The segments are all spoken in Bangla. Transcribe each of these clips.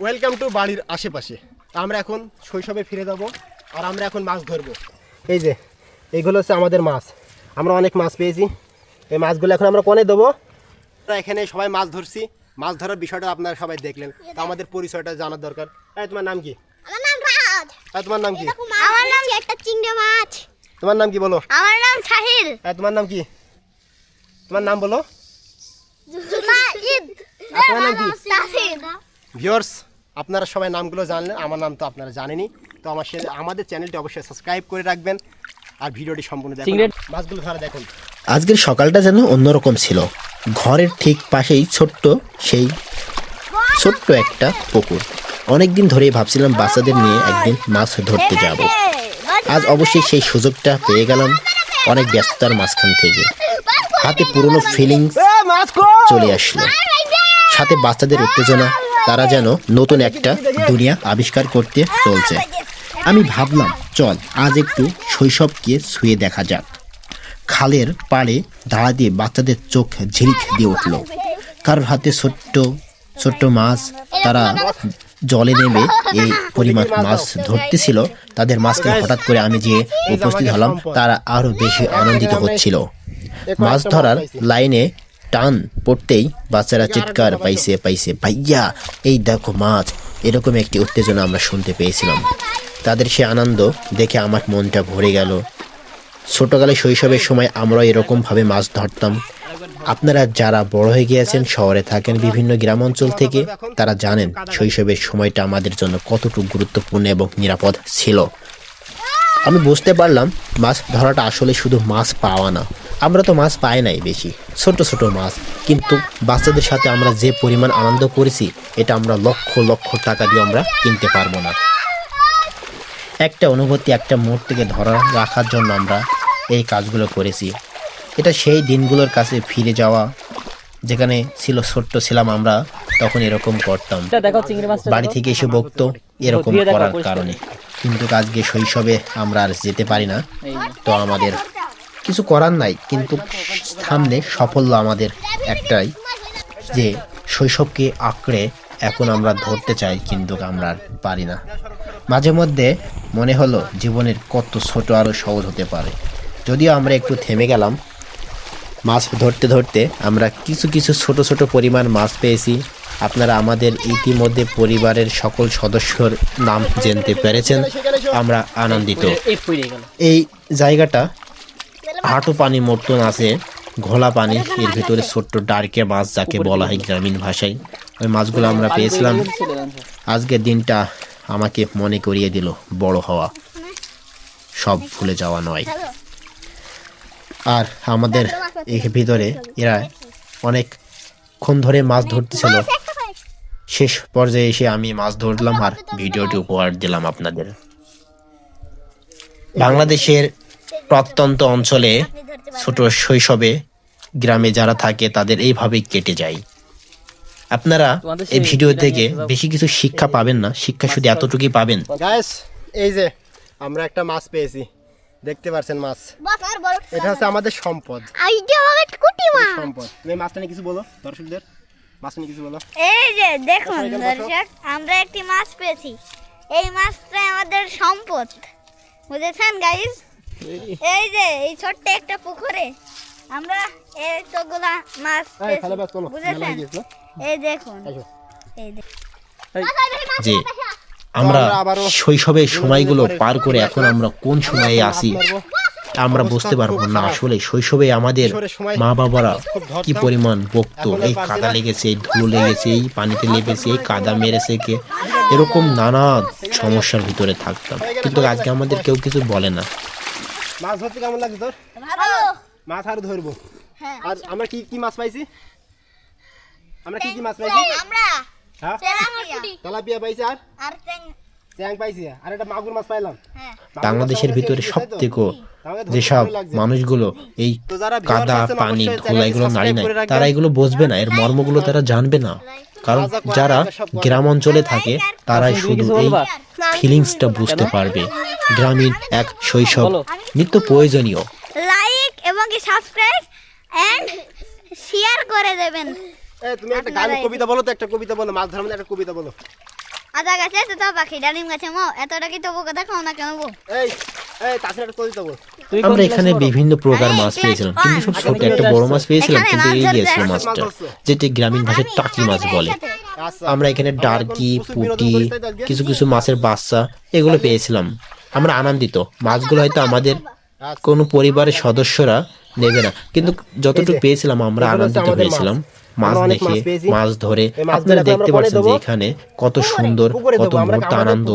ওয়েলকাম টু বাড়ির আশেপাশে। আমরা এখন শৈশবে ফিরে যাব আর আমরা এখন মাছ ধরবো। এই যে এইগুলো হচ্ছে আমাদের মাছ। আমরা অনেক মাছ পেয়েছি। এই মাছগুলো এখন আমরা কোনে দেবো। এখানে সবাই মাছ ধরছি। মাছ ধরার বিষয়টা আপনারা সবাই দেখলেন, তো আমাদের পরিচয়টা জানার দরকার। তোমার নাম কি? আমার নাম রাজ। তোমার নাম কি? আমার নাম একটা চিংড়ি মাছ। তোমার নাম কি বলো? আমার নাম সাহিল। তোমার নাম কি? তোমার নাম বলো। জুনাইদ। তোমার নাম কি? তাসিম। ভিউয়ার্স, আপনারা সবাই নামগুলো জানলেন, আমার নাম তো আপনারা জানেনই। তো আমাদের চ্যানেলটি অবশ্যই সাবস্ক্রাইব করে রাখবেন আর ভিডিওটি সম্পূর্ণ দেখুন। মাছগুলো ধরা দেখুন। আজকের সকালটা যেন অন্যরকম ছিল। ঘরের ঠিক পাশেই ছোট্ট একটা পুকুর। অনেকদিন ধরেই ভাবছিলাম বাচ্চাদের নিয়ে একদিন মাছ ধরতে যাব। আজ অবশ্যই সেই সুযোগটা পেয়ে গেলাম অনেক ব্যস্ততার মাঝখান থেকে। হাতে পুরনো ফিলিংস চলে আসলো, সাথে বাচ্চাদের উত্তেজনা। তারা যেন নতুন একটা দুনিয়া আবিষ্কার করতে চলছে। আমি ভাবলাম, চল আজ একটু শৈশবকে ছুঁয়ে দেখা যাক। খালের পাড়ে দাঁড়া দিয়ে বাচ্চাদের চোখ ঝিলিক দিয়ে উঠল। কারোর হাতে ছোট্ট ছোট্ট মাছ। তারা জলে নেমে এই পরিমাণ মাছ ধরতেছিল। তাদের মাঝখানে হঠাৎ করে আমি যে উপস্থিত হলাম, তারা আরো বেশি আনন্দিত হচ্ছিল। মাছ ধরার লাইনে টান পড়তেই বাচ্চারা চিৎকার, পাইছে পাইছে ভাইয়া, এই দেখো মাছ। এরকম একটি উত্তেজনা আমরা শুনতে পেয়েছিলাম। তাদের সে আনন্দ দেখে আমার মনটা ভরে গেল। ছোটকালে শৈশবের সময় আমরা এরকমভাবে মাছ ধরতাম। আপনারা যারা বড় হয়ে গিয়েছেন, শহরে থাকেন, বিভিন্ন গ্রাম অঞ্চল থেকে, তারা জানেন শৈশবের সময়টা আমাদের জন্য কতটুকু গুরুত্বপূর্ণ এবং নিরাপদ ছিল। আমি বুঝতে পারলাম মাছ ধরাটা আসলে শুধু মাছ পাওয়া না। আমরা তো মাছ পাই নাই বেশি, ছোট ছোট মাছ, কিন্তু বাচ্চাদের সাথে আমরা যে পরিমাণ আনন্দ করেছি, এটা আমরা লক্ষ লক্ষ টাকা দিয়ে আমরা কিনতে পারবো না। একটা অনুভূতি, একটা মুহূর্তকে ধরা রাখার জন্য আমরা এই কাজগুলো করেছি। এটা সেই দিনগুলোর কাছে ফিরে যাওয়া, যেখানে ছোট্ট ছিলাম আমরা, তখন এরকম করতাম। বাড়ি থেকে এসে বকতো এরকম করার কারণে। কিন্তু আজকে শৈশবে আমরা আর যেতে পারি না, তো আমাদের কিছু করার নাই। কিন্তু সামনে সাফল্য আমাদের একটাই, যে শৈশবকে আঁকড়ে এখন আমরা ধরতে চাই, কিন্তু আমরা আর পারি না। মাঝে মধ্যে মনে হলো জীবনের কত ছোট আরও সহজ হতে পারে। যদিও আমরা একটু থেমে গেলাম। মাছ ধরতে ধরতে আমরা কিছু কিছু ছোট ছোট পরিমাণ মাছ পেয়েছি। আপনারা আমাদের ইতিমধ্যে পরিবারের সকল সদস্যর নাম জানতে পেরেছেন। আমরা আনন্দিত। এই জায়গাটা হাঁটু পানি মতন আছে, ঘোলা পানি, এর ভিতরে ছোট্ট ডার্কে মাছ যাকে বলা হয় গ্রামীণ ভাষায়, ওই মাছগুলো আমরা পেয়েছিলাম। আজকের দিনটা আমাকে মনে করিয়ে দিল বড় হওয়া, সব ভুলে যাওয়া নয়। আর আমাদের এর ভিতরে এরা অনেকক্ষণ ধরে মাছ ধরতেছিল। শেষ পর্যায়ে এসে আমি মাছ ধরলাম আর ভিডিওটি উপহার দিলাম আপনাদের। বাংলাদেশের প্রত্যন্ত অঞ্চলে ছোট শৈশবে গ্রামে যারা থাকে তাদের এইভাবেই কেটে যায়। আপনারা এই ভিডিও থেকে বেশি কিছু শিক্ষা পাবেন না, শিক্ষা শুধু এতটুকুই পাবেন। গাইস, এই যে আমরা একটা মাছ পেয়েছি, দেখতে পাচ্ছেন মাছ। এটা হচ্ছে আমাদের সম্পদ। সম্পদ। তুমি মাছটা নিয়ে কিছু বলো দর্শকদের, মাছ নিয়ে কিছু বলো। এই যে দেখুন দর্শক, আমরা একটি মাছ পেয়েছি। এই মাছটা আমাদের সম্পদ, বুঝেছেন গাইস? এই যে এই ছোট্ট একটা পুকুরে আমরা এতগুলা মাছ পেয়েছি, বুঝেছেন? এই দেখুন, এই দেখুন যে আমরা শৈশবের সময়গুলো পার করে এখন আমরা কোন সময়ে আসি আমরা বুঝতে পারবো না। আসলে শৈশবে আমাদের মা বাবারা কি পরিমাণ বকতো, এই কাদা লেগেছে, এই ধুলো লেগেছে, এই পানিতে লেগেছে, এই কাদা মেরেছে কে, এরকম নানা সমস্যার ভিতরে থাকতাম। কিন্তু আজকে আমাদের কেউ কিছু বলে না। মাছ ধরতে কেমন লাগছে তোর? মাছ আরো ধরবো। আর আমরা কি কি মাছ পাইছি? আমরা কি কি মাছ পাইছি? আমরা তেলাপিয়া পাইছি আর চ্যাং পাইছি, আর একটা মাগুর মাছ পাইলাম। বাংলাদেশের ভিতরে সবথেকে যেসব মানুষগুলো এই কাদা পানি ধুলা এগুলো নাড়ি নাই, তারা এগুলো বুঝবে না, এর মর্মগুলো তারা জানবে না। কারণ যারা গ্রাম অঞ্চলে থাকে তারাই শুধু এই ফিলিংসটা বুঝতে পারবে। গ্রামীণ এক শৈশব নিত্য প্রয়োজনীয়। লাইক এবং সাবস্ক্রাইব এন্ড শেয়ার করে দেবেন। তুমি একটা গান কবিতা বলো তো, একটা কবিতা বলো, মাছ ধরার মধ্যে একটা কবিতা বলো। আদা গাছে তো পাখি ডালিম গাছে মো এতটা কি তবু কথা খাও না কেন গো? এই এই তাছাড়া একটা করে দেবো। আমরা এখানে বিভিন্ন প্রকার মাছ পেয়েছিলাম, কিন্তু সব ছোট একটা বড় মাছ পেয়েছিলাম, কিন্তু এই গিয়েছিল মাছটা, যেটি গ্রামীণ ভাষায় টাকি মাছ বলে। আচ্ছা আমরা এখানে ডার্কি, পুঁটি, কিছু কিছু মাছের বাচ্চা এগুলো পেয়েছিলাম। আমরা আনন্দিত। মাছগুলো হয়তো আমাদের কোনো পরিবারের সদস্যরা নেবে না, কিন্তু যতটুকু পেয়েছিলাম আমরা আনন্দিত হয়েছিলাম মাছ দেখে, মাছ ধরে। আপনারা দেখতে পাচ্ছেন যে এখানে কত সুন্দর, কত মুহূর্ত আনন্দ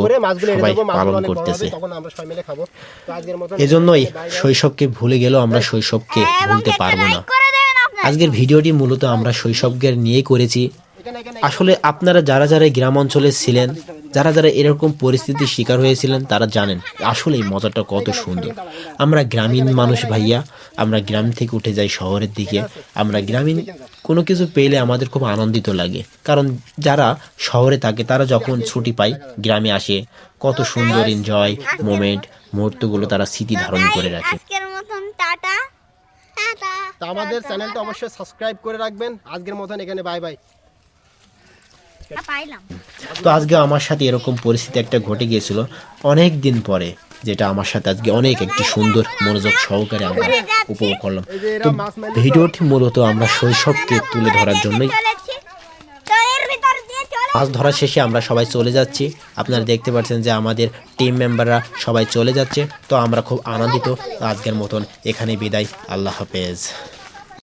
সবাই পালন করতেছে। তখন আমরা সবাই মিলে খাবো। তো আজকের মতো এজন্যই শৈশবকে ভুলে গেলেও আমরা শৈশবকে ভুলতে পারবো না। করে দেবেন আপনারা। আজকের ভিডিওটি মূলত আমরা শৈশবকে নিয়েই করেছি। আসলে আপনারা যারা যারা এই গ্রাম অঞ্চলে ছিলেন, যারা যারা এরকম পরিস্থিতির শিকার হয়েছিলেন, তারা জানেন আসলে এই মজাটা কত সুন্দর। আমরা গ্রামীণ মানুষ ভাইয়া, আমরা গ্রাম থেকে উঠে যাই শহরের দিকে। আমরা গ্রামীণ কোনো কিছু পেলে আমাদের খুব আনন্দিত লাগে, কারণ যারা শহরে থাকে তারা যখন ছুটি পায় গ্রামে আসে, কত সুন্দর এনজয় মোমেন্ট, মুহূর্তগুলো তারা স্মৃতি ধারণ করে রাখে। আজকের মতন টাটা টাটা। তো আমাদের চ্যানেলটা অবশ্যই সাবস্ক্রাইব করে রাখবেন। আজকের মতন এখানে বাই বাই। পাইলাম। তো আজকে আমার সাথে এরকম পরিস্থিতি একটা ঘটে গিয়েছিল অনেক দিন পরে, যেটা আমার সাথে আজকে অনেক একটি সুন্দর মনোযোগ সহকারে আমরা উপভোগ করলাম। তো ভিডিওটি মূলত আমরা শৈশবকে তুলে ধরার জন্যই। চলেছি তো এর ভিতর দিয়ে চলে মাছ ধরা শেষে আমরা সবাই চলে যাচ্ছি। আপনারা দেখতে পাচ্ছেন যে আমাদের টিম মেম্বাররা সবাই চলে যাচ্ছে। তো আমরা খুব আনন্দিত। আজকের মতন এখানে বিদায়। আল্লাহ হাফেজ।